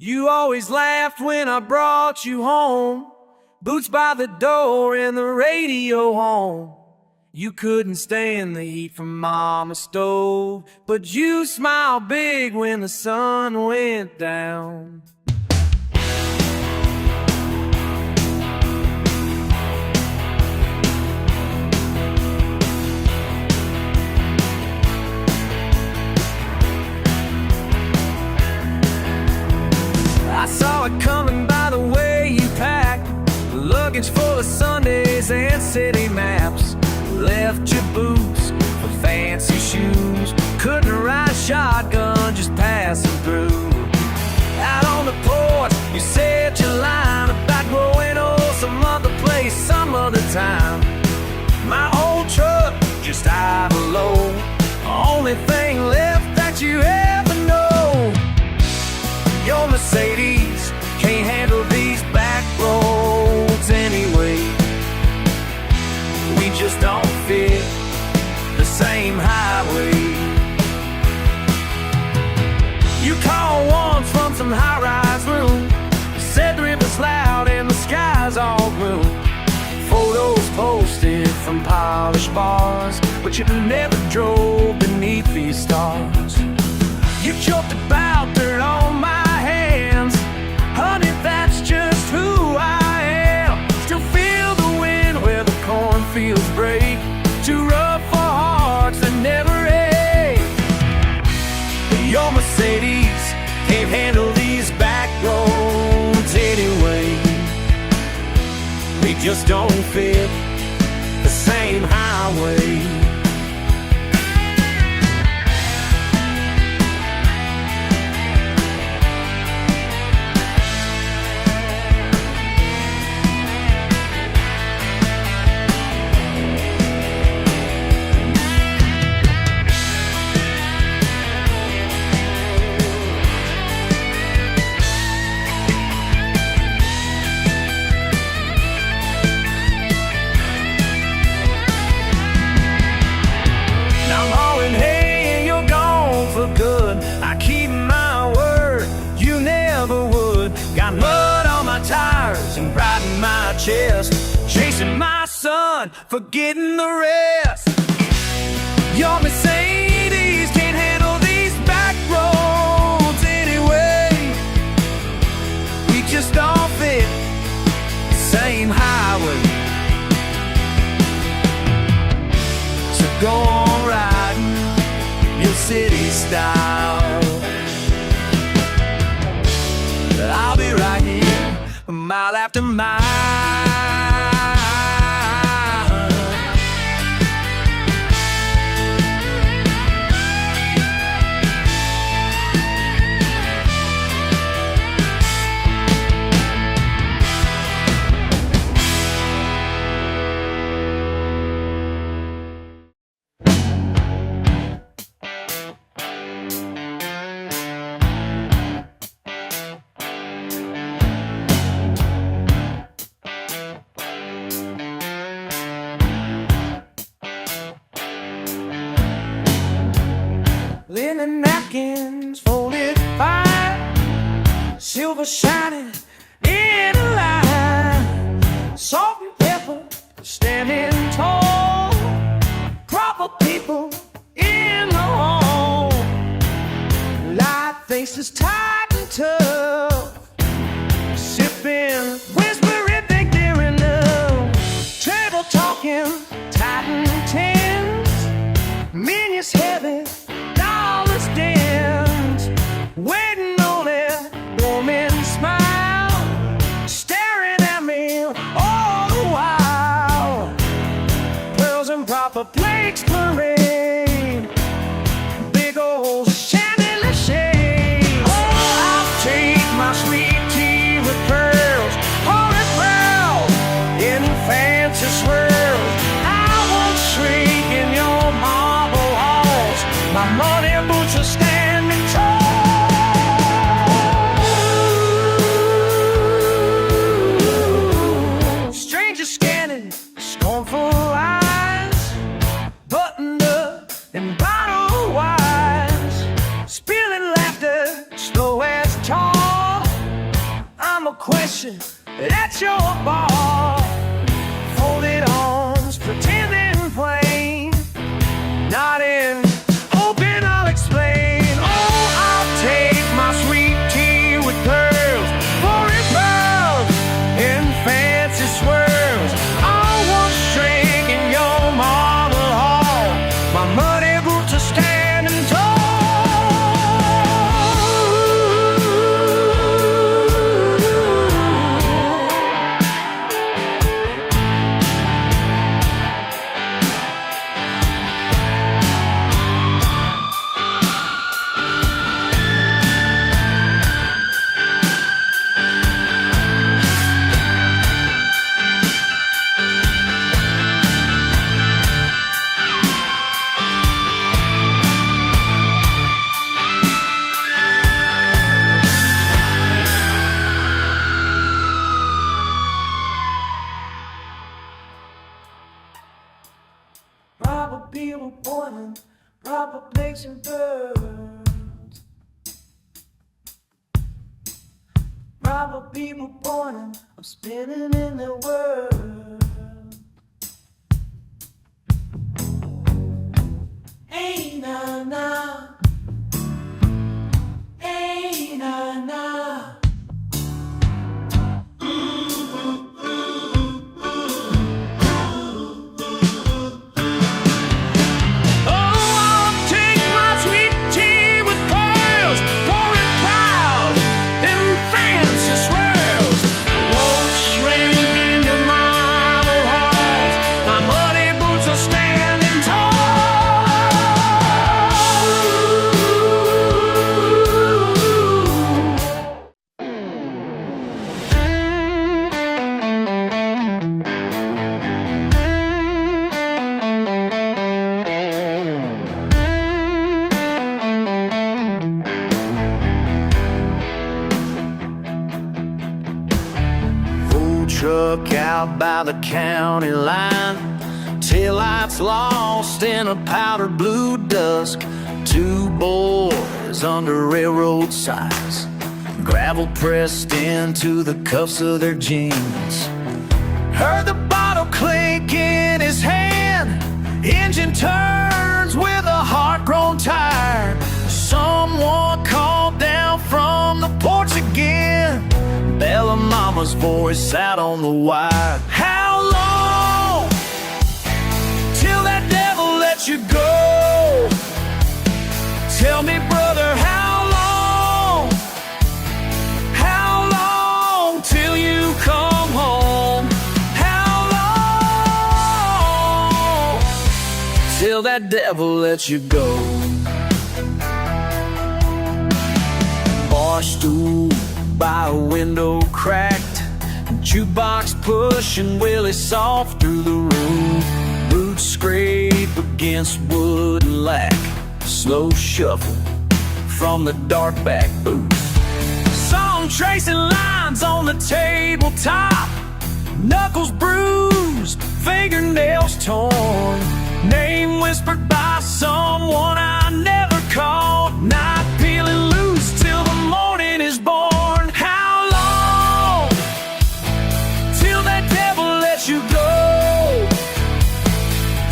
You always laughed when I brought you home, boots by the door and the radio on. You couldn't stand the heat from Mama's stove, but you smiled big when the sun went down. I saw it coming by the way you packed, luggage full of Sundays and city maps. Left your boots for fancy shoes, couldn't ride shotgun just passing through. Out on the porch you said your line about growing old some other place, some other time. My old truck just out low, only thing left that you ever know. Your Mercedes can't handle these back roads anyway. We just don't fit the same highway. You called once from some high-rise room, said the river's loud and the sky's all blue. Photos posted from polished bars, but you never drove beneath these stars. You joked about dirt on my hands, honey, that's just who I am. Still feel the wind where the cornfields break, too rough for hearts that never ache. Your Mercedes can't handle these back roads anyway. They just don't fit the same highway. Chest, chasing my son, forgetting the rest. Your Mercedes can't handle these back roads anyway. We just don't fit the same highway. So go on riding your city style, but I'll be right here mile after mile. Linen napkins folded fine, silver shining in a line, salt and pepper standing tall, proper people in the hall, light faces tight and tough, sippin', whispering, think they're enough, table talking, tight and tense, menus heavy, dance, waiting on that warming smile, staring at me all the while. Pearls and proper plates parade, big old chandelier shade. Oh, I'll take my sweet tea with pearls, pour it well in fancy swirls. I won't shrink in your marble halls, my money boots are standing tall. Strangers scanning, scornful eyes, buttoned up and bottle wise, spilling laughter, slow as tar. a question at your bar. Folded arms, pretending plain, nodding, hoping I'll explain. Oh, I'll take my sweet tea with pearls, pouring pearls in fancy swirls. I was shrink in your marble hall, my muddy boots are standing tall. Proper people pointing, proper pigs and birds. Proper people pointing, I'm spinning in their world. Hey, na, na. Hey, na, na. Truck out by the county line, taillights lost in a powder blue dusk. Two boys under railroad signs, gravel pressed into the cuffs of their jeans. Heard the bottle clink in his hand, engine turns with a heart grown tired. Someone called down from the porch again, Bella Mama's voice out on the wire. How long till that devil lets you go? Tell me, brother, how long till you come home? How long till that devil lets you go? Bar stool by a window cracked, jukebox pushing Willie soft through the room. Boots scrape against wood and lack, slow shuffle from the dark back booth. Song tracing lines on the tabletop, knuckles bruised, fingernails torn, name whispered by someone I never called. Night peeling loose till the morning is born. You go.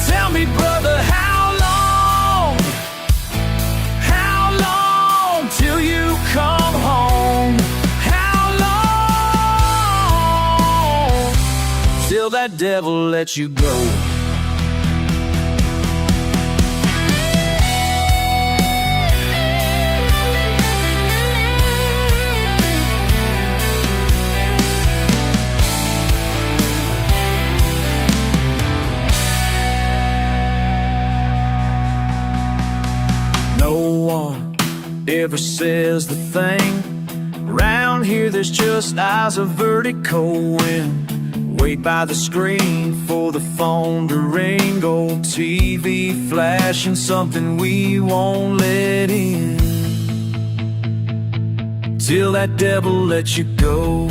Tell me, brother, how long till you come home? How long till that devil lets you go? Ever says the thing. Round here there's just eyes of vertical wind. Wait by the screen for the phone to ring. Old TV flashing something we won't let in. Till that devil lets you go.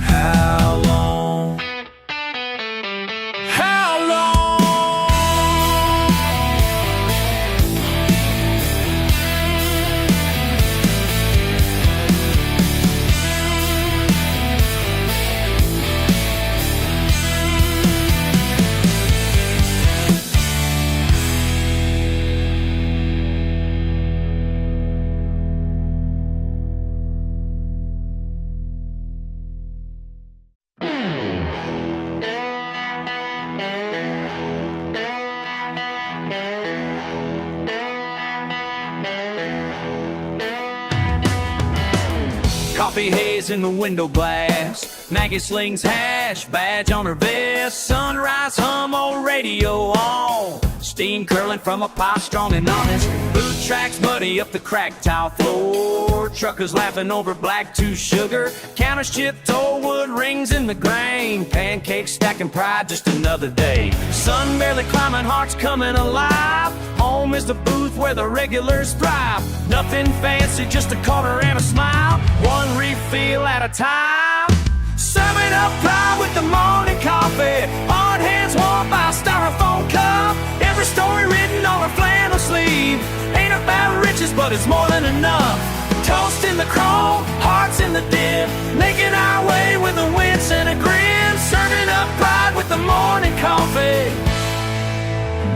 How long? Coffee haze in the window glass, Maggie slings hash, badge on her vest. Sunrise hum on radio on, steam curling from a pipe strong and honest. Boot tracks muddy up the cracked tile floor, truckers laughing over black two sugar. Counters chip toll wood rings in the grain, pancakes stacking pride, just another day. Sun barely climbing, hearts coming alive. Home is the booth where the regulars thrive. Nothing fancy, just a quarter and a smile, one refill at a time. Serving up pride with the morning coffee, hard hands warmed by a styrofoam cup. Every story written on a flannel sleeve ain't about riches, but it's more than enough. Toast in the chrome, hearts in the dim, making our way with a wince and a grin. Serving up pride with the morning coffee,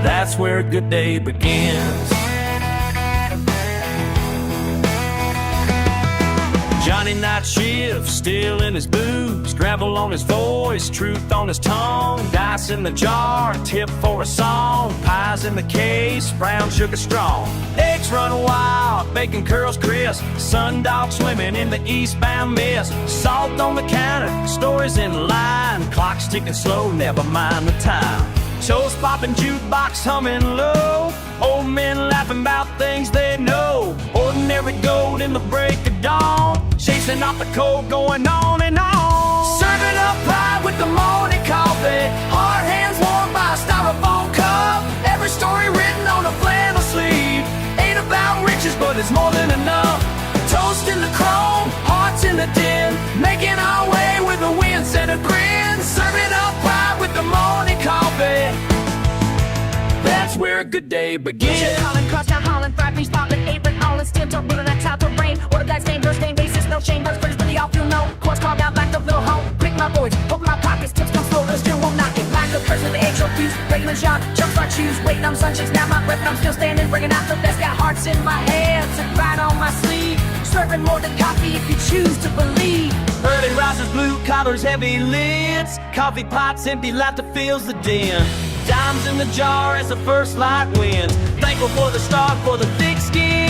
that's where a good day begins. Johnny night shift, still in his boots, gravel on his voice, truth on his tongue. Dice in the jar, tip for a song, pies in the case, brown sugar strong. Eggs run wild, bacon curls crisp, sundog swimming in the eastbound mist. Salt on the counter, stories in line, clock's ticking slow, never mind the time. Toast popping, jukebox humming low, old men laughing about things they know. Ordinary gold in the break of dawn, chasing off the cold, going on and on. Serving up pride with the morning coffee, hard hands warmed by a styrofoam cup. Every story written on a flannel sleeve ain't about riches, but it's more than enough. Toast in the chrome, hearts in the din, making our way with a wince and a grin. Serving up pride with the morning coffee, that's where a good day begins. Holland, crosstown Holland, fried beef, spotlight, apron, all in steel toe, building that top of rain. Order guys, name, first name, basis, no shame, bugs, pretty, really all feel no. Quartz carved out like the little home. Pick my boys, open my pockets, tips come slow, still won't knock it. Like the curse of the egg short fuse, regular shot, jumps our shoes, waiting on sunshakes, now my breath, and I'm still standing, bringing out the best. Got hearts in my hands and pride on my sleeve, serving more than coffee if you choose to believe. Early risers, blue collars, heavy lids, coffee pots, empty laughter fills the den. Dimes in the jar as the first light wins, thankful for the start, for the thick skin.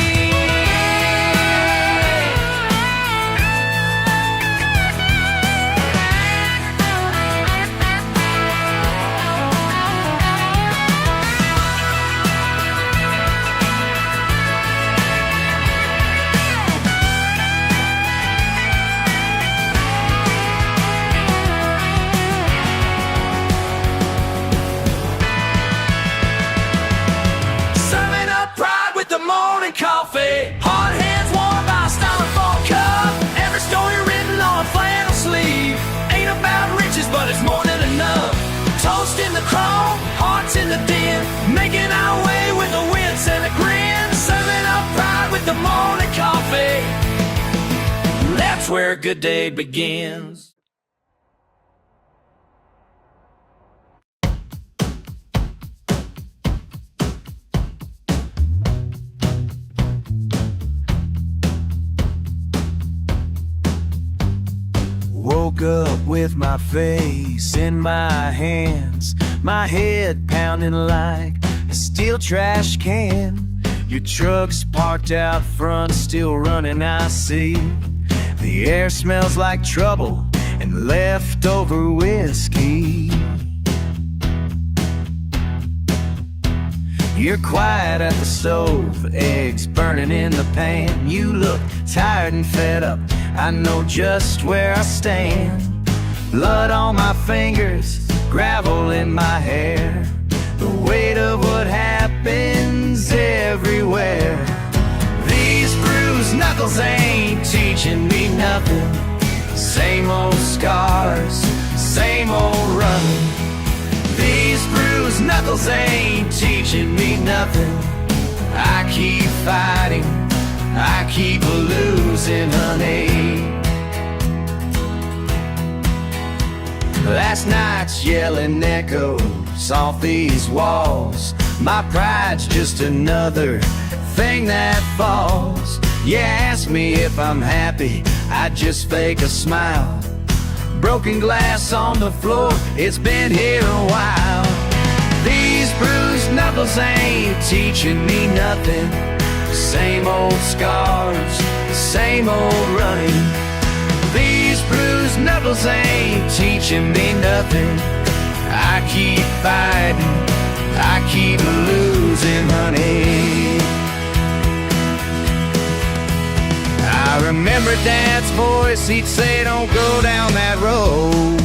Coffee, hard hands warmed by a styrofoam cup. Every story written on a flannel sleeve ain't about riches, but it's more than enough. Toast in the chrome, hearts in the din, making our way with a wince and a grin. Serving up pride with the morning coffee, that's where a good day begins. Woke up with my face in my hands, my head pounding like a steel trash can. Your truck's parked out front, still running, I see. The air smells like trouble and leftover whiskey. You're quiet at the stove, eggs burning in the pan. You look tired and fed up, I know just where I stand. Blood on my fingers, gravel in my hair, the weight of what happens everywhere. These bruised knuckles ain't teaching me nothing. Same old scars, same old running. These bruised knuckles ain't teaching me nothing. I keep fighting, I keep losing, honey. Last night's yelling echoes off these walls. My pride's just another thing that falls. You ask me if I'm happy, I just fake a smile. Broken glass on the floor, it's been here a while. These bruised knuckles ain't teaching me nothing. Same old scars, same old running. Knuckles ain't teaching me nothing. I keep fighting, I keep losing, honey. I remember Dad's voice, he'd say, don't go down that road.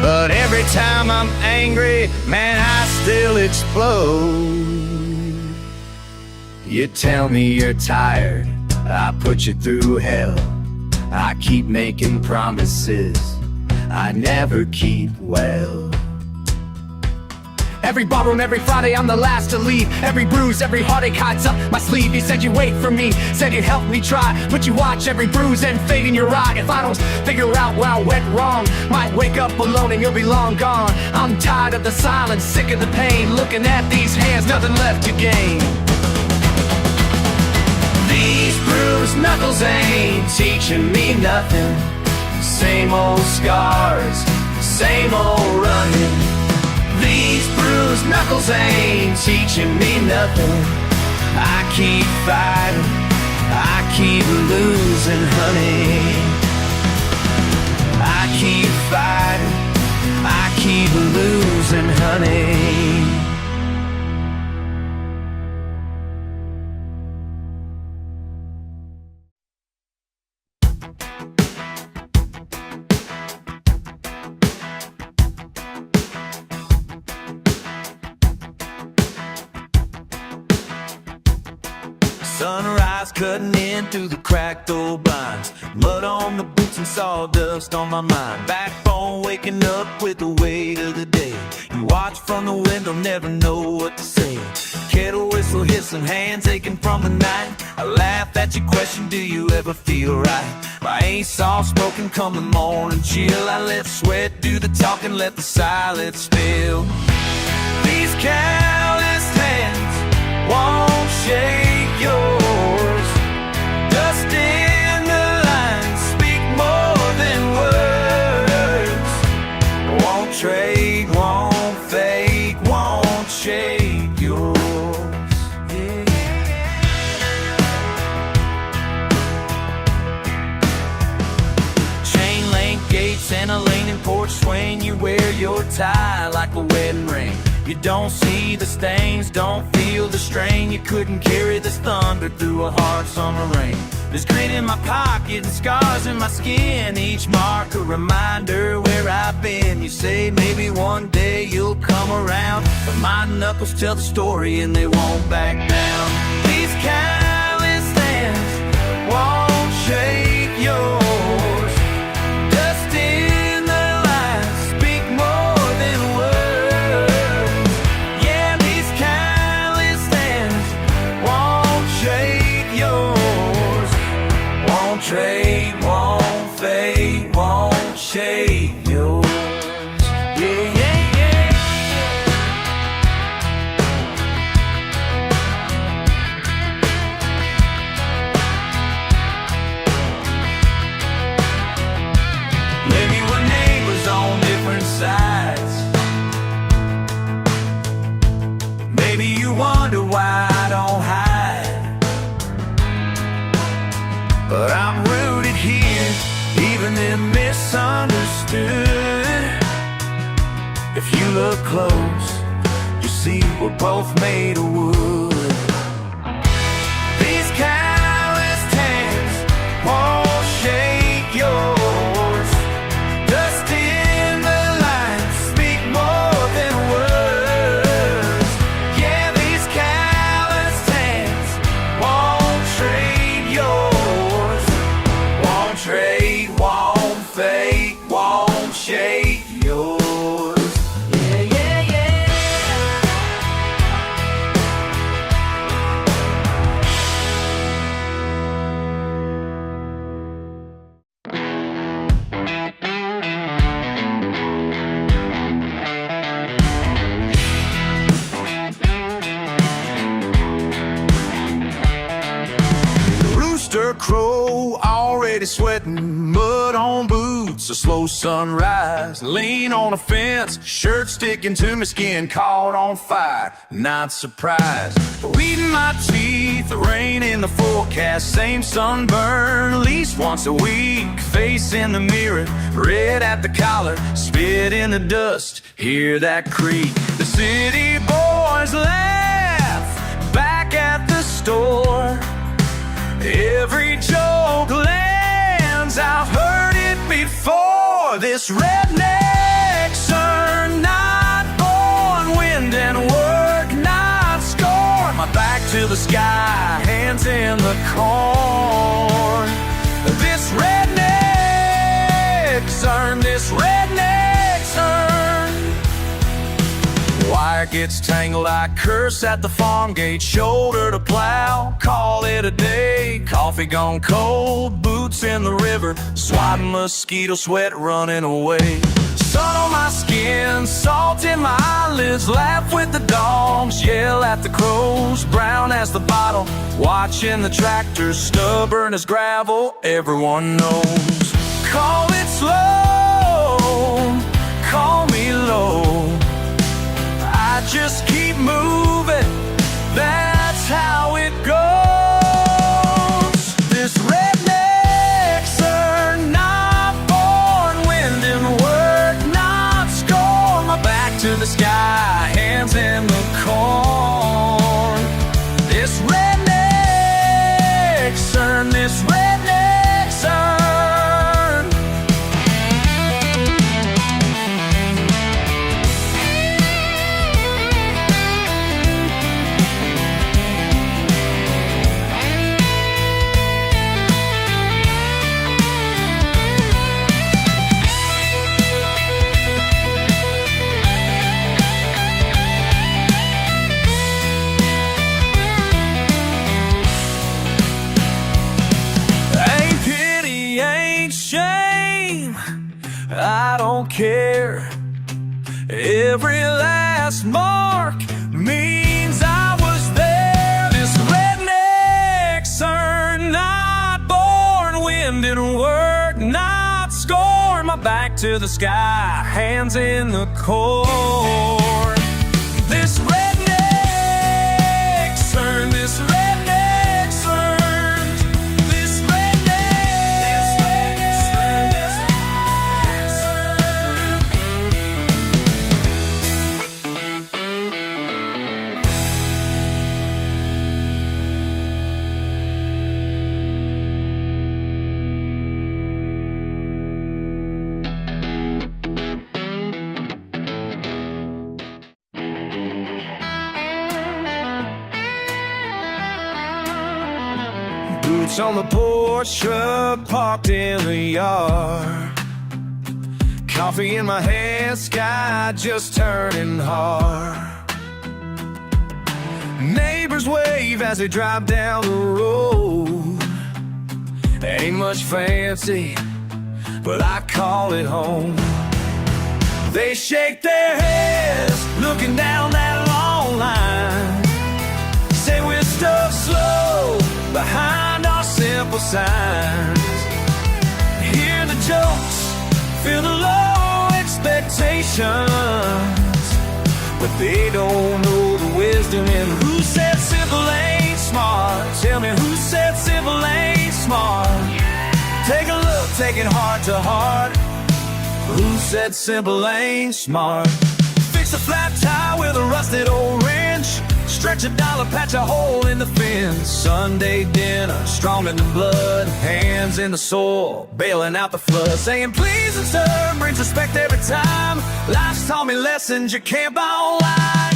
But every time I'm angry, man, I still explode. You tell me you're tired, I put you through hell. I keep making promises I never keep well. Every ballroom, every Friday, I'm the last to leave. Every bruise, every heartache hides up my sleeve. You said you'd wait for me, said you'd help me try, but you watch every bruise and fade in your eye. If I don't figure out where I went wrong, might wake up alone and you'll be long gone. I'm tired of the silence, sick of the pain. Looking at these hands, nothing left to gain. These bruised knuckles ain't teaching me nothing. Same old scars, same old running. These bruised knuckles ain't teaching me nothing. I keep fighting, I keep losing, honey. I keep fighting, I keep losing, honey. Sunrise cutting in through the cracked old blinds. Mud on the boots and sawdust on my mind. Backbone waking up with the weight of the day. You watch from the window, never know what to say. Kettle whistle hissing, hands aching from the night. I laugh at your question, do you ever feel right? My ace off smoking come the morning chill. I let sweat do the talking, let the silence spill. These calloused hands won't shake yours. Dust in the lines speak more than words. Won't trade, won't fade, won't shake yours. Chain link gates and a leaning porch swing. You wear your tie like a wedding ring. You don't see the stains, don't feel the strain. You couldn't carry this thunder through a hard summer rain. There's grit in my pocket and scars in my skin. Each mark a reminder where I've been. You say maybe one day you'll come around, but my knuckles tell the story and they won't back down. These calloused hands won't shake yours. Dust in the lines speak more than words. Yeah, these calloused hands won't shake yours. Won't trade, won't fade, won't shake yours. Yeah, yeah, yeah. Maybe we're neighbors on different sides. Maybe you wonder why I don't hide, but I'm rooted here, even if misunderstood. If you look close, you see we're both made of wood. These calloused hands won't shake yours. Dust in the lines speak more than words. Yeah, these calloused hands won't trade yours. Won't trade, won't fade, won't shake yours. Yeah, yeah, yeah. The rooster crow already sweating, mud on boots boots, a slow sunrise, lean on a fence, shirt sticking to my skin, caught on fire, not surprised. Bleeding my teeth, rain in the forecast, same sunburn, at least once a week. Face in the mirror, red at the collar, spit in the dust, hear that creak. The city boys laugh back at the store. Every joke lands, I've heard it before. This redneck's earned, not born, wind and work, not scorn. My back to the sky, hands in the corn. This redneck's earned, this redneck's earned. Wire gets tangled, I curse at the farm gate, shoulder to plow, call it a day. Coffee gone cold, boots in the river, swatting mosquito sweat running away. Sun on my skin, salt in my eyelids, laugh with the dogs, yell at the crows, brown as the bottle, watching the tractor, stubborn as gravel, everyone knows. Call it slow, call me low, I just keep moving, that's how it goes. This redneck's earned, not born, wind and work, not scorn. My back to the sky, hands in the corn. This redneck's earned, this redneck's earned. I don't care. Every last mark means I was there. This redneck's earned, not born, wind and work, not scorn. My back to the sky, hands in the corn. This redneck's earned, this redneck's earned. Boots on the porch, truck parked in the yard. Coffee in my hand, sky just turning hard. Neighbors wave as they drive down the road. Ain't much fancy, but I call it home. They shake their heads, looking down that long line. Say we're stuck slow behind our simple signs. Hear the jokes, feel the low expectations, but they don't know the wisdom in who said simple ain't smart. Tell me who said simple ain't smart. Take a look, take it heart to heart. Who said simple ain't smart? Fix a flat tire with a rusted old wrench. Stretch a dollar, patch a hole in the fence. Sunday dinner, strong in the blood. Hands in the soil, bailing out the flood. Saying please and sir brings respect every time. Life's taught me lessons you can't buy online.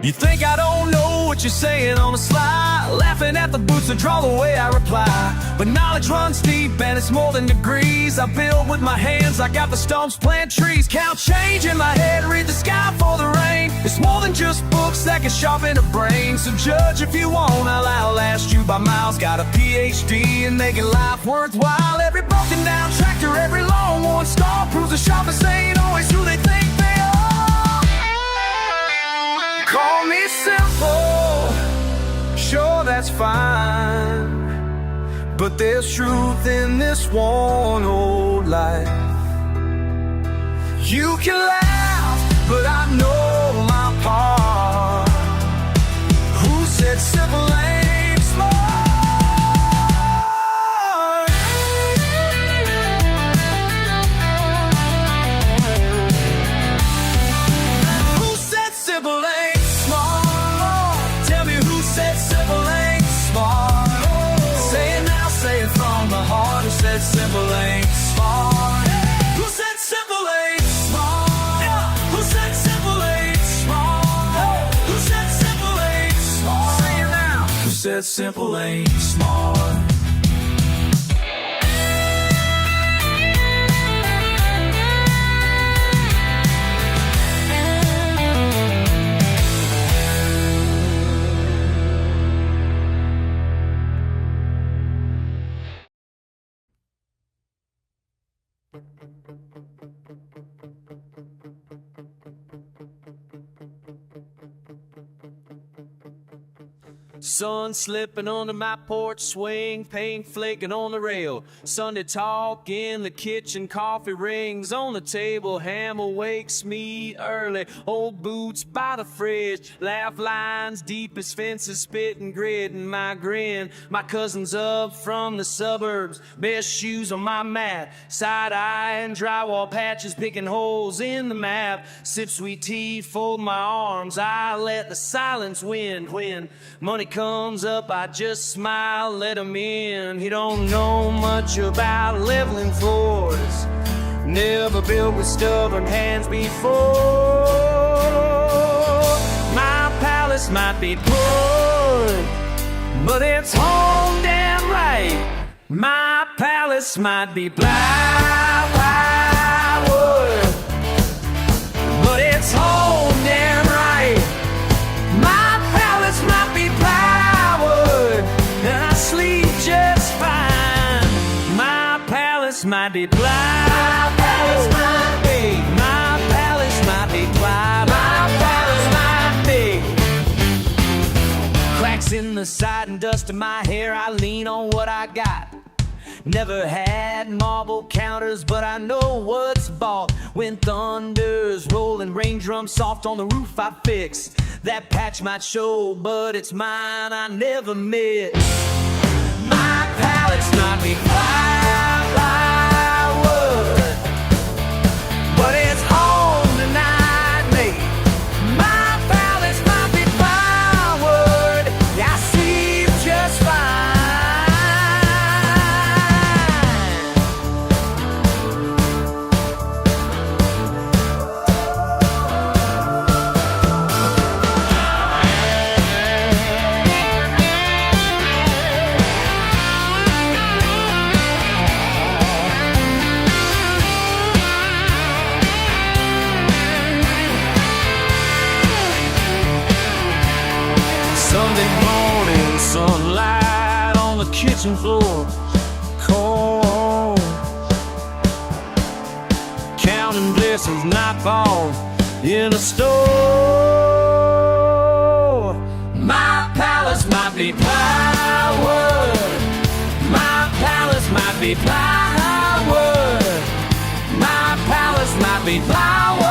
You think I don't know what you're saying on the sly, laughing at the boots that draw the way I reply. But knowledge runs deep and it's more than degrees. I build with my hands, I got the stumps, plant trees. Count change in my head, read the sky for the rain. It's more than just books that can sharpen a brain. So judge if you want, I'll outlast you by miles. Got a PhD in making life worthwhile. Every broken down tractor, every long worn star proves the sharpest ain't always who they think they are. Call me simple, sure that's fine. but there's truth in this one old life. You can laugh, but I know my part. Who said simple ain't smart? Who said simple ain't smart? Tell me who said simple ain't smart? Say it now, say it from the heart. Who said simple ain't smart? Who said simple ain't smart? Who said simple ain't smart? Who said simple ain't smart? Say it now. Who said simple ain't smart? Sun slipping onto my porch swing, paint flaking on the rail. Sunday talk in the kitchen, coffee rings on the table. Hammer wakes me early, old boots by the fridge. Laugh lines deep as fences, spit and grit in my grin. My cousins up from the suburbs, best shoes on my mat. Side eye and drywall patches, picking holes in the map. Sip sweet tea, fold my arms, I let the silence win. When money comes up, I just smile, let him in. He don't know much about leveling floors, never built with stubborn hands before. My palace might be poor, but it's home damn right. My palace might be plywood, but it's home damn right. My palace might be plywood, and I sleep just fine. My palace might be plywood. My palace might be. My palace might be plywood. My palace might be. Cracks in the side and dust in my hair, I lean on what I got. Never had marble counters, but I know what's bought. When thunder's rolling, rain drums soft on the roof I fix. That patch might show, but it's mine, I never miss. My palace might be plywood, but it's home tonight, mate. My palace might be plywood, I sleep just fine. Sunday morning, sunlight on the kitchen floor, cold, counting blessings not fall in a store. My palace might be plywood. My palace might be plywood. My palace might be plywood.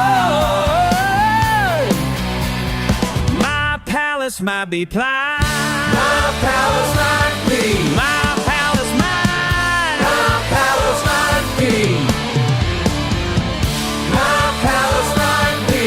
My palace might be plywood. My palace might be. My palace might. My palace might be. My palace might be.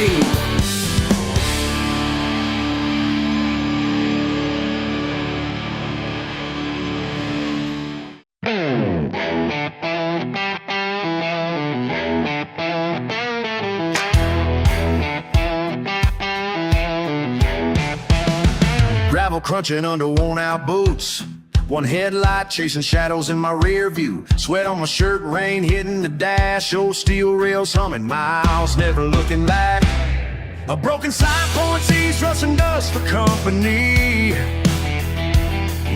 Gravel crunching under worn-out boots. One headlight chasing shadows in my rear view. Sweat on my shirt, rain hitting the dash. Old steel rails humming, miles never looking back. A broken sign points east, rust and dust for company.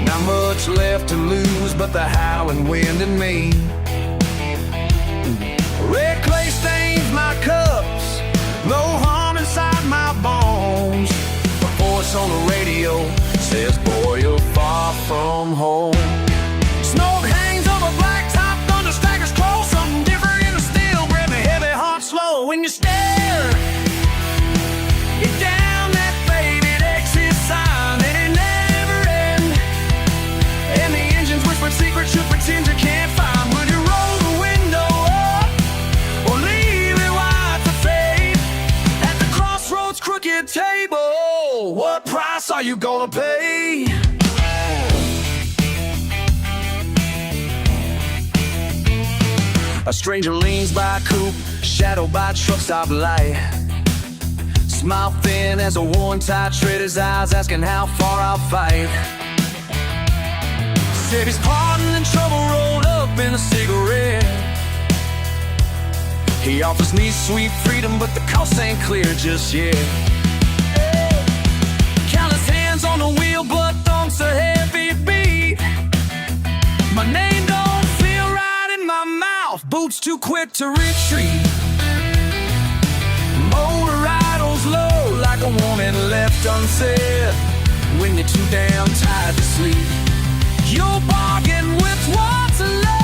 Not much left to lose but the howling wind and me. Red clay stains my cups, low hum inside my bones. A voice on the radio says, boy, you're far from home. Smoke when you stare down that faded exit sign, and it never ends. And the engines whisper secrets you pretend you can't find. Will you roll the window up or leave it wide for fate? At the crossroads crooked table, what price are you gonna pay? A stranger leans by a coupe, shadowed by a truck stop light. Smile thin as a worn tie, tread his eyes, asking how far I'll fight. Said he's pardoned and trouble rolled up in a cigarette. He offers me sweet freedom, but the cost ain't clear just yet. Countless hands on the wheel, but thump's a heavy beat. My name don't feel right in my mouth, boots too quick to retreat. Motor idles low like a woman left unsaid. When you're too damn tired to sleep, you'll bargain with what's left.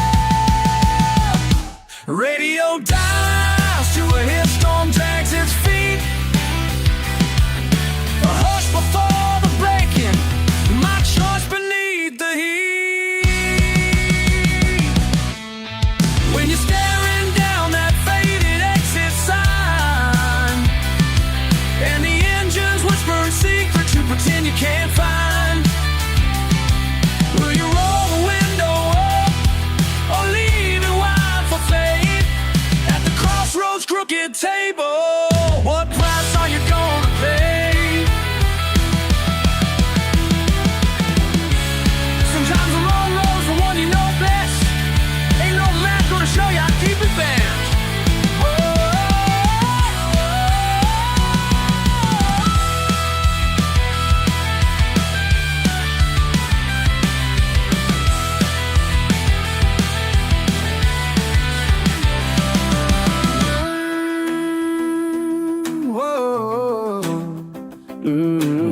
Radio dials to a hit storm drags its feet. A hush before the breaking, my choice beneath the heat. When you're staring down that faded exit sign, and the engines whisper secrets you pretend you can't find, will you roll the window up or leave it wide for fate? At the crossroads crooked table, what price are you gonna pay? Sometimes the wrong road's the one you know best. Ain't no map gonna show you how to keep it bent.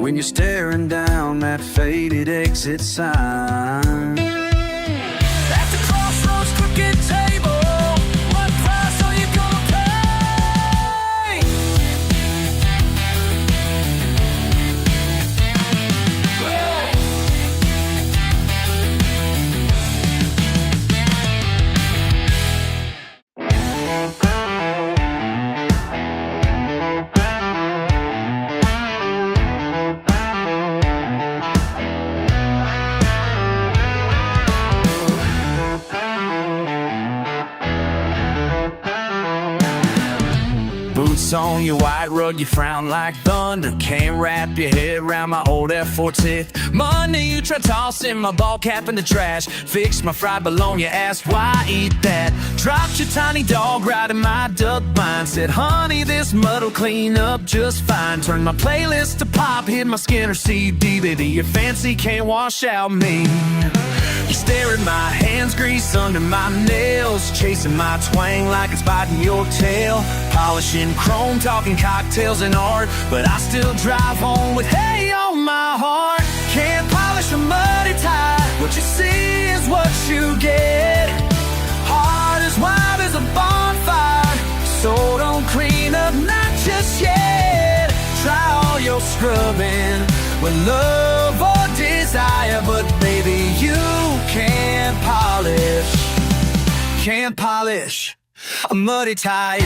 When you're staring down that faded exit sign, at the crossroads crooked table, what price are you gonna pay? Boots on your white rug, you frown like thunder. Can't wrap your head around my old F-410. Monday you try tossing my ball cap in the trash. Fixed my fried bologna, asked why eat that. Dropped your tiny dog right in my duck blind. Said honey, this mud'll clean up just fine. Turned my playlist to pop, hid my Skynyrd CD. Baby, your fancy can't wash out me. You stare at my hands, grease under my nails, chasing my twang like it's biting your tail. Polishing chrome, talking cocktails and art, but I still drive home with hey on my heart. Can't polish a muddy tie, what you see is what you get. Heart as wild as a bonfire, so don't clean up, not just yet. Try all your scrubbing with love or desire, but baby you can't polish a muddy tire.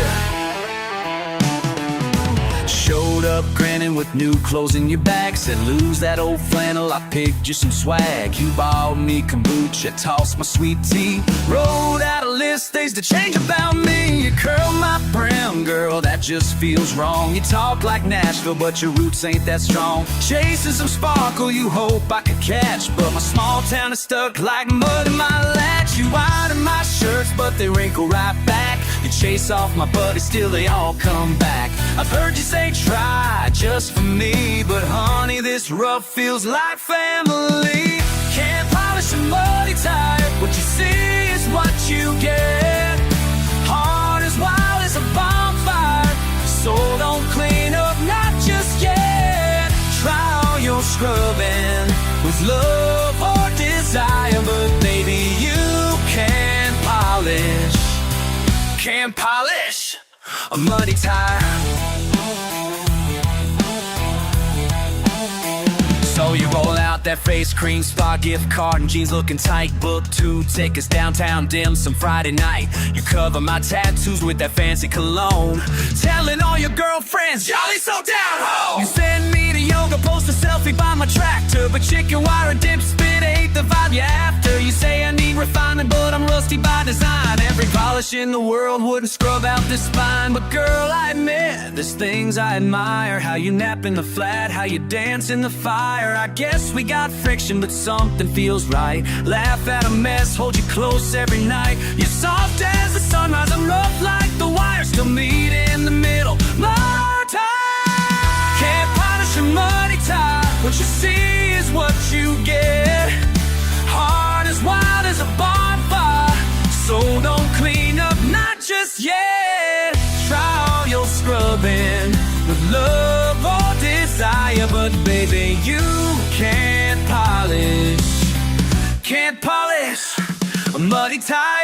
Showed up grinning with new clothes in your bag. Said lose that old flannel, I picked you some swag. You bought me kombucha, tossed my sweet tea. Wrote out a list, things to change about me. You curl my brim, girl, that just feels wrong. You talk like Nashville, but your roots ain't that strong. Chasing some sparkle you hope I could catch, but my small town is stuck like mud in my latch. You iron my shirts, but they wrinkle right back. You chase off my buddies, still they all come back. I've heard you say try just for me, but honey, this rough feels like family. Can't polish a muddy tire, what you see is what you get. Heart as wild as a bonfire, so don't clean up, not just yet. Try all your scrubbing with love or desire, but baby you can't polish a muddy tire. So you roll out that face cream, spa gift card, and jeans looking tight. Book 2 tickets downtown, dim some Friday night. You cover my tattoos with that fancy cologne, telling all your girlfriends, jolly so down home. You send me to yoga, post a selfie by my tractor, but chicken wire and dip spit ain't the vibe you after. You say I need refinement, but I'm rusty by design. Every polish in the world wouldn't scrub out this spine. But girl, I admit, there's things I admire. How you nap in the flat, how you dance in the fire. I guess we got friction, but something feels right. Laugh at a mess, hold you close every night. You're soft as the sunrise, I'm rough like the wire. Still meet in the middle, my time. Can't polish a muddy tire. What you see is what you get. Heart as wild as a bonfire, so don't clean up, not just yet. Try all your scrubbing with love or desire, but baby, you can't polish a muddy tire.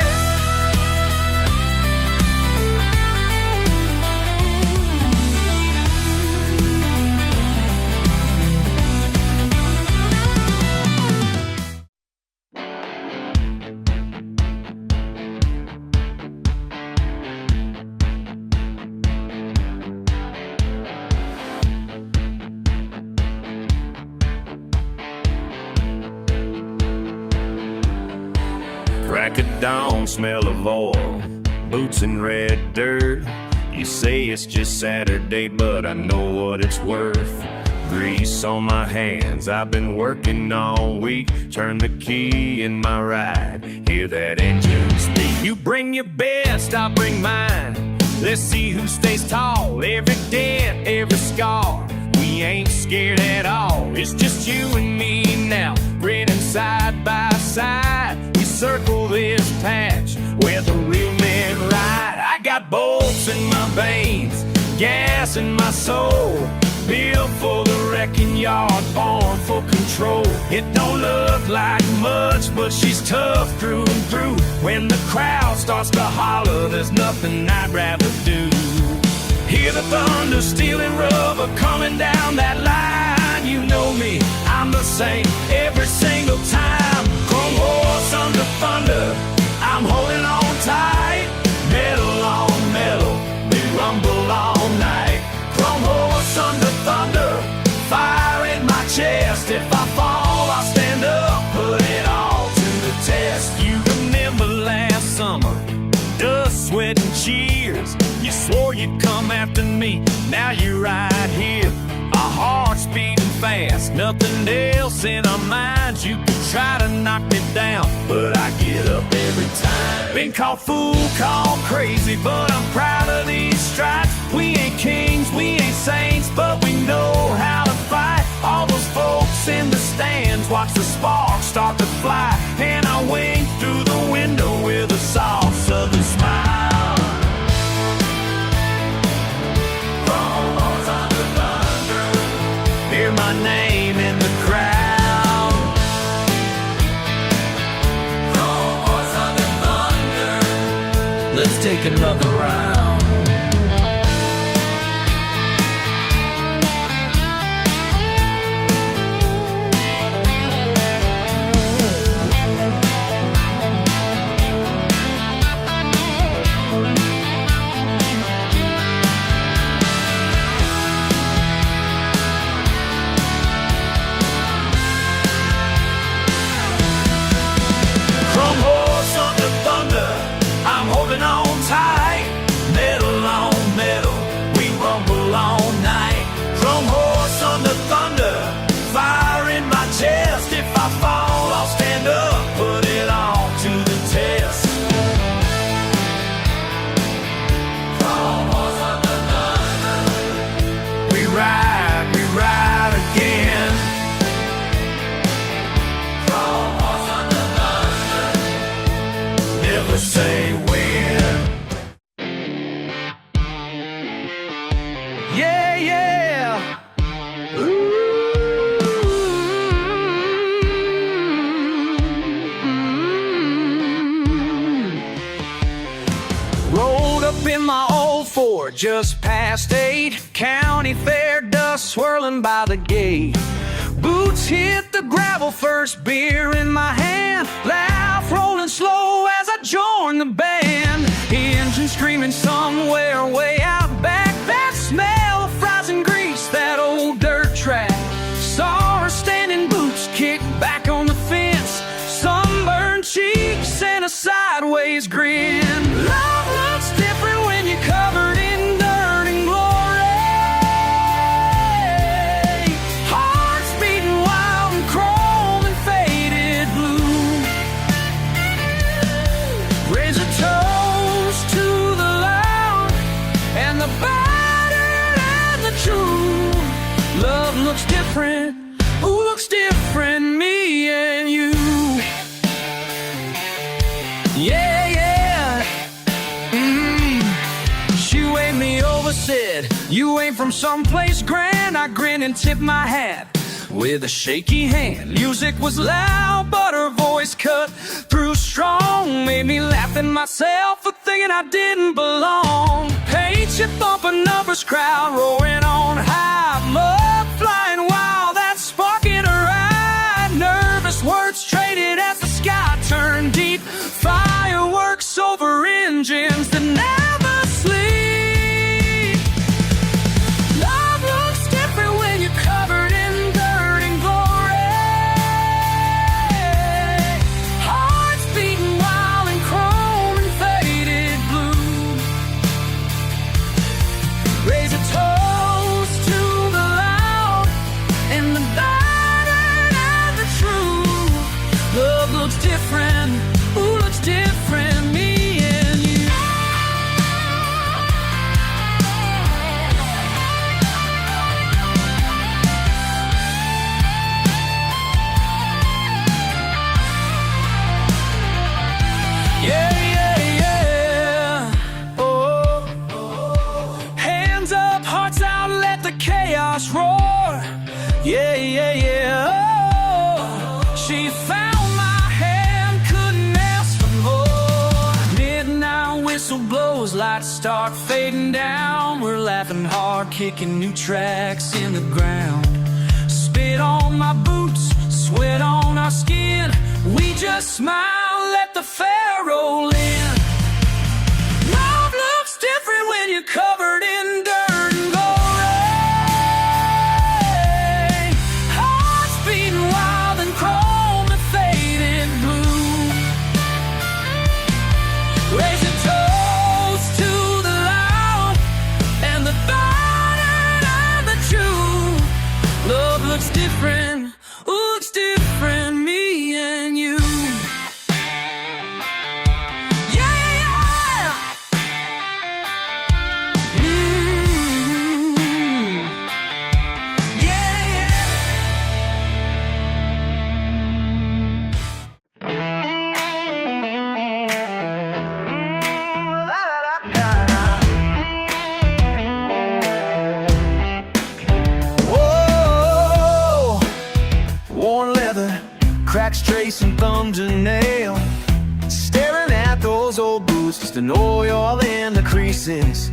Crack of dawn, smell of oil, boots and red dirt. You say it's just Saturday, but I know what it's worth. Grease on my hands, I've been working all week. Turn the key in my ride, hear that engine speak. You bring your best, I'll bring mine. Let's see who stays tall. Every dent, every scar, we ain't scared at all. It's just you and me now, grinning side by side. We circle this patch where the real men ride. I got bolts in my veins, gas in my soul, built for the wrecking yard, born for control. It don't look like much, but she's tough through and through. When the crowd starts to holler, there's nothing I'd rather do. Hear the thunder, steel and rubber coming down that line. You know me, I'm the same every single time. Chrome horse under thunder, I'm holding on tight. Metal on metal, we rumble all night. Chrome horse under thunder, fire in my chest. If I fall, I'll stand up, put it all to the test. You remember last summer, dust, sweat, and cheers. You swore you'd come after me, now you're right here. Our hearts beating fast, nothing else in our minds. You can try to knock me down, but I get up every time. Been called fool, called crazy, but I'm proud of these stripes. We ain't kings, we ain't saints, but we know how to fight. All those folks in the stands watch the sparks start to fly, and I wink through the window with a soft southern smile. Hear my name in the crowd. Chrome horse under thunder, let's take another round. 4, just past 8. County fair dust swirling by the gate. Boots hit the gravel, first beer in my hand. Laugh rolling slow as I join the band. Engine screaming somewhere way out back. That smell of fries and grease, that old dirt track. Saw her standing, boots kicked back on the fence. Sunburned cheeks and a sideways grin. Love looks different when you're covered in dirt and glory. Hearts beating wild and chrome and faded blue. Raise a toast to the loud and the battered and the true. Love looks different. Who looks different? Me and you. Yeah, yeah. She waved me over, said, you ain't from someplace grand. I grinned and tipped my hat with a shaky hand. Music was loud, but her voice cut through strong. Made me laugh at myself for thinking I didn't belong. Paint chip bumping numbers, crowd roaring on high. Mud flying wild, that spark in her eye. Nervous words traded as the sky turned deep. Fireworks over engines that never sleep. Love looks different when you're covered in dirt and glory. Hearts beating wild and chrome and faded blue. Raise a toast to the loud and the battered and the true. Love looks different. Who looks different? Me and you. Yeah, yeah, yeah. Oh, hands up, hearts out, let the chaos roar. Yeah, yeah, yeah. Oh, she found my hand, couldn't ask for more. Midnight whistle blows, lights start fading down. We're laughing hard, kicking new tracks in the ground. Spit on my boots, sweat on our skin. We just smile, let the fair roll in. Love looks different when you're covered in dirt and glory. Hearts beating wild and chrome and faded blue. Raise a toast to the loud and the battered and the true. Love looks different. Who looks different? Me and you. Cracks tracing thumbs and nail. Staring at those old boots, just an oil in the creases.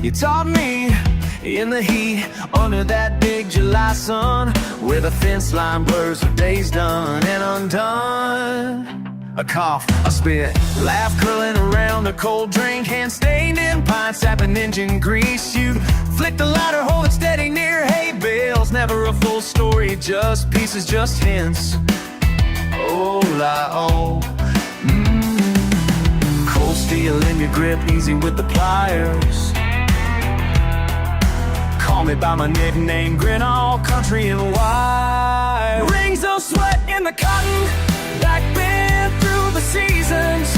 You taught me in the heat under that big July sun, where the fence line blurs the days done and undone. A cough, a spit, laugh curling around a cold drink, hand stained in pine sap and engine grease. You flick the lighter, hold it steady near hay bales. Never a full story, just pieces, just hints. Oh, la, oh. Cold steel in your grip, easy with the pliers. Call me by my nickname, grin all country and wide. Rings of sweat in the cotton, back bent through the seasons.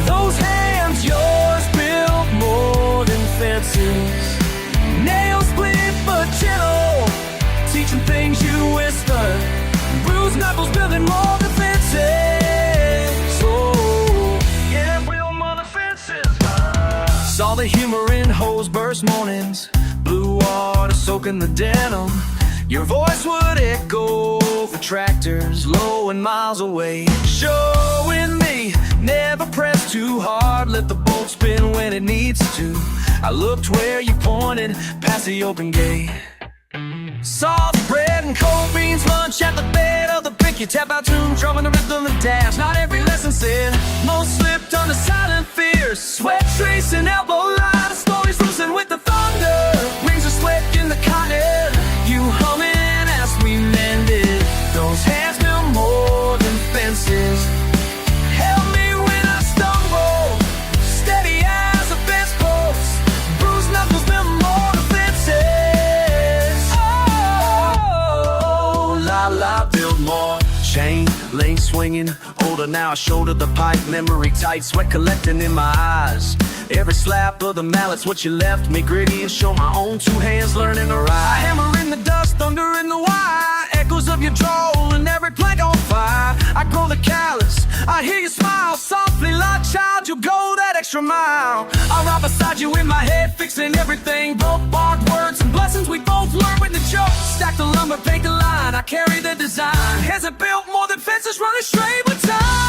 Those hands, yours built more than fences. Nails split but gentle, teaching things you whisper. Bruised knuckles building more defenses. Oh, yeah, build more defenses. Saw the humor in hose burst mornings. Blue water soaking the denim. Your voice would echo for tractors low and miles away. Showing me, never press too hard, let the boat spin when it needs to. I looked where you pointed, past the open gate. Soft bread and cold beans, lunch at the bed of the pick. You tap out tune, drumming the rhythm and dash. Not every lesson said, most slipped under silent fears. Sweat tracing, elbow line, stories losing with the thunder. Wings are sweat in the cotton. You humming as we mended. Those hands built more than fences. Help me when I stumble, steady as a fence post. Bruised knuckles built more than fences. Oh, la la, build more. Chain, lane swinging, older now, I shoulder the pipe. Memory tight, sweat collecting in my eyes. Every slap of the mallet's what you left me. Gritty and show my own two hands learning to ride. I hammer in the dust, thunder in the wire. Echoes of your drawl and every plank on fire. I grow the callous, I hear you smile. Softly like child, you'll go that extra mile. I'll ride beside you in my head, fixing everything. Both barred words and blessings we both learned with the joke. Stack the lumber, paint the line, I carry the design. Hasn't built more than fences running straight with time.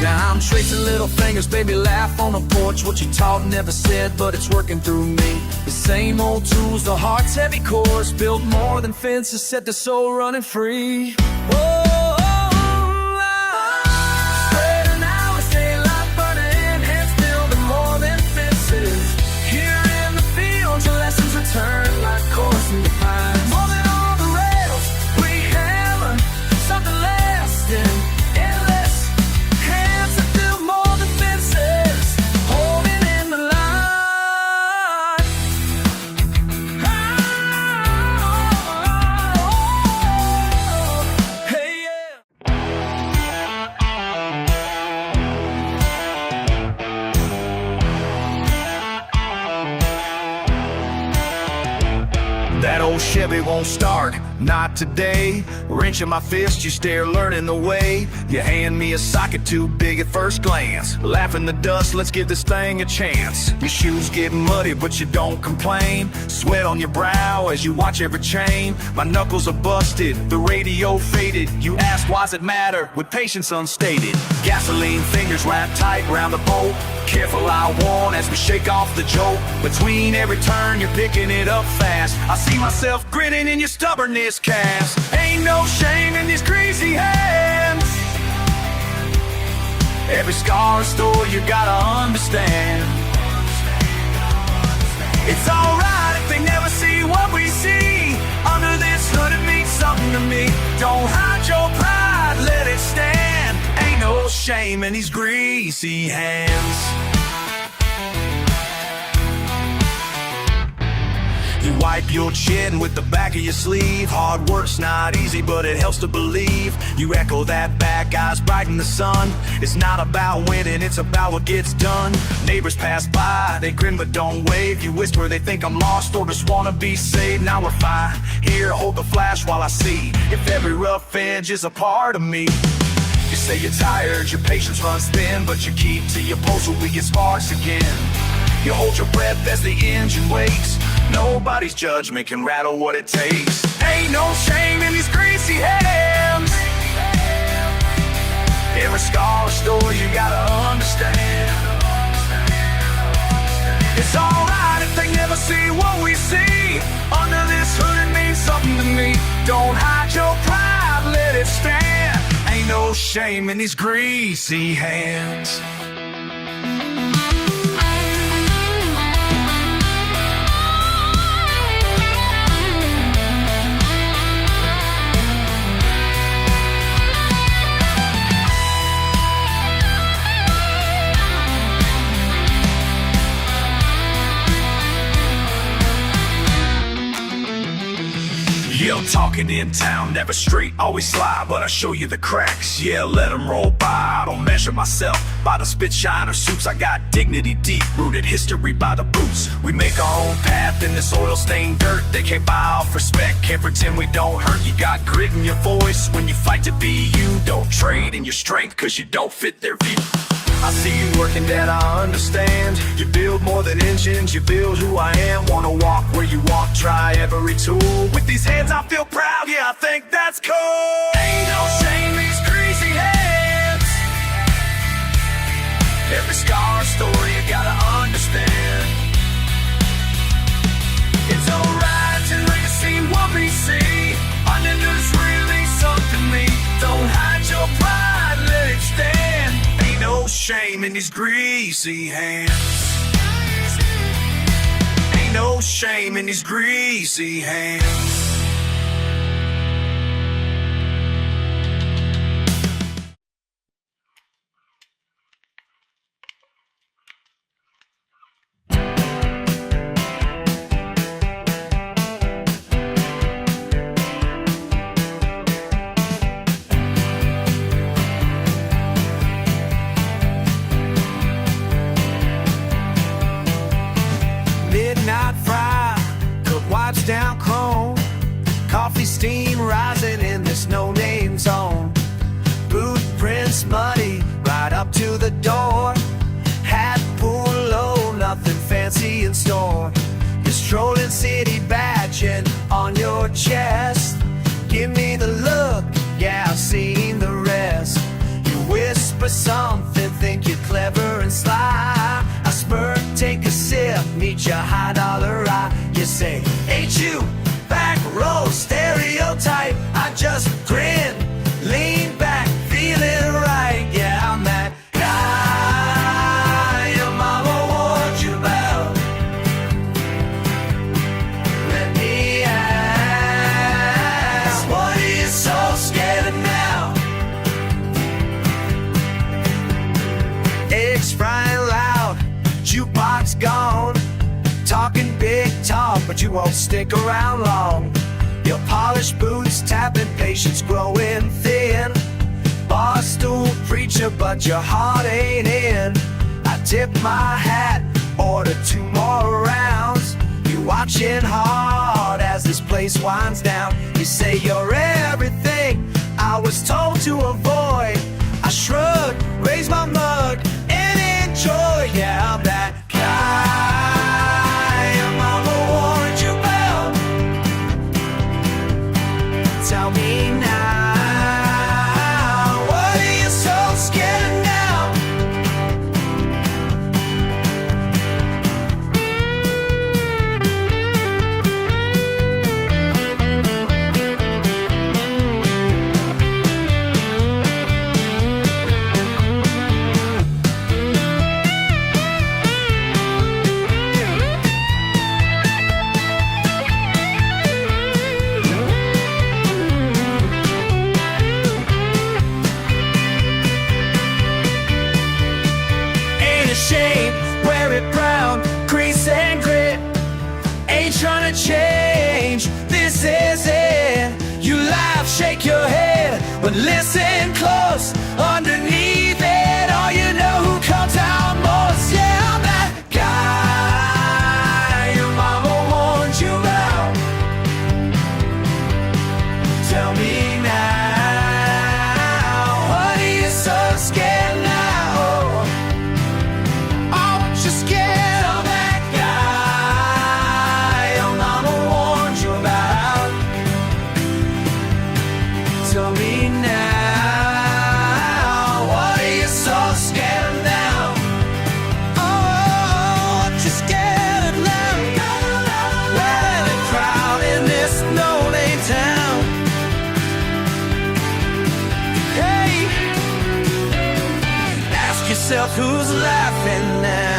Now I'm tracing little fingers, baby, laugh on the porch. What you taught never said, but it's working through me. The same old tools, the heart's heavy cores. Built more than fences, set the soul running free. Oh, spread an hour, stay light burning. Heads building more than fences. Here in the field, your lessons return like chords in the pines. More than all the rails, we hammer something lasting. That old Chevy won't start, not today. Wrench in my fist, you stare, learning the way. You hand me a socket too big at first glance. Laugh in the dust, let's give this thing a chance. Your shoes get muddy, but you don't complain. Sweat on your brow as you watch every chain. My knuckles are busted, the radio faded. You ask why's it matter, with patience unstated. Gasoline fingers wrapped tight round the bolt. Careful I warn as we shake off the jolt. Between every turn, you're picking it up fast. I see myself grinning in your stubbornness cast. Ain't no shame in these greasy hands. Every scar a story you gotta understand. It's alright if they never see what we see. Under this hood it means something to me. Don't hide your pride, let it stand. Ain't no shame in these greasy hands. You wipe your chin with the back of your sleeve. Hard work's not easy, but it helps to believe. You echo that back, eyes bright in the sun. It's not about winning, it's about what gets done. Neighbors pass by, they grin but don't wave. You whisper they think I'm lost or just wanna be saved. Now we're fine, here hold the flash while I see if every rough edge is a part of me. You say you're tired, your patience runs thin, but you keep to your post till we get sparks again. You hold your breath as the engine wakes. Nobody's judgment can rattle what it takes. Ain't no shame in these greasy hands. Every scar a story you gotta understand. It's alright if they never see what we see. Under this hood it means something to me. Don't hide your pride, let it stand. Ain't no shame in these greasy hands. Yeah, I'm talking in town, never straight, always sly, but I show you the cracks. Yeah, let them roll by. I don't measure myself by the spit shine or suits. I got dignity, deep-rooted history by the boots. We make our own path in this oil-stained dirt. They can't buy off respect, can't pretend we don't hurt. You got grit in your voice when you fight to be you. Don't trade in your strength, cause you don't fit their view. I see you working, Dad, I understand. You build more than engines, you build who I am. Wanna walk where you walk, try every tool. With these hands I feel proud, yeah, I think that's cool. Ain't no shame, these greasy hands. Every scar story you gotta understand. It's alright to like see what we see. Underneath's really something me. Don't hide your pride, let it stand. Ain't no shame in these greasy hands. Ain't no shame in these greasy hands. Midnight fry, cook wipes down chrome. Coffee steam rising in this no-name zone. Boot prints muddy right up to the door. Hat pulled low, nothing fancy in store. You're strolling city badging on your chest. Give me the look, yeah, I've seen the rest. You whisper something, think you're clever and sly. I spurt, take a sip, meet your high dollar eye. You say, ain't you back row stereotype? I just grin, lean back, feeling right. Yeah, I'm that guy your mama warned you about. Let me ask, what are you so scared of now? Eggs frying loud, jukebox gone. Talking big talk, but you won't stick around long. Your polished boots tapping, patience growing thin. Bar stool preacher, but your heart ain't in. I tip my hat, order 2 more rounds. You watching hard as this place winds down. You say you're everything I was told to avoid. I shrug, raise my mug, and enjoy. Yeah, I'm that guy your mama warned you about. Tell me now, what are you so scared of now? Shame, wear it brown, grease and grit. Ain't trying to change, this is it. You laugh, shake your head, but listen close. Underneath it, all you know who comes out most. Yeah, I'm that guy your mama warned you about. Tell me now, what are you so scared now? Who's laughing now?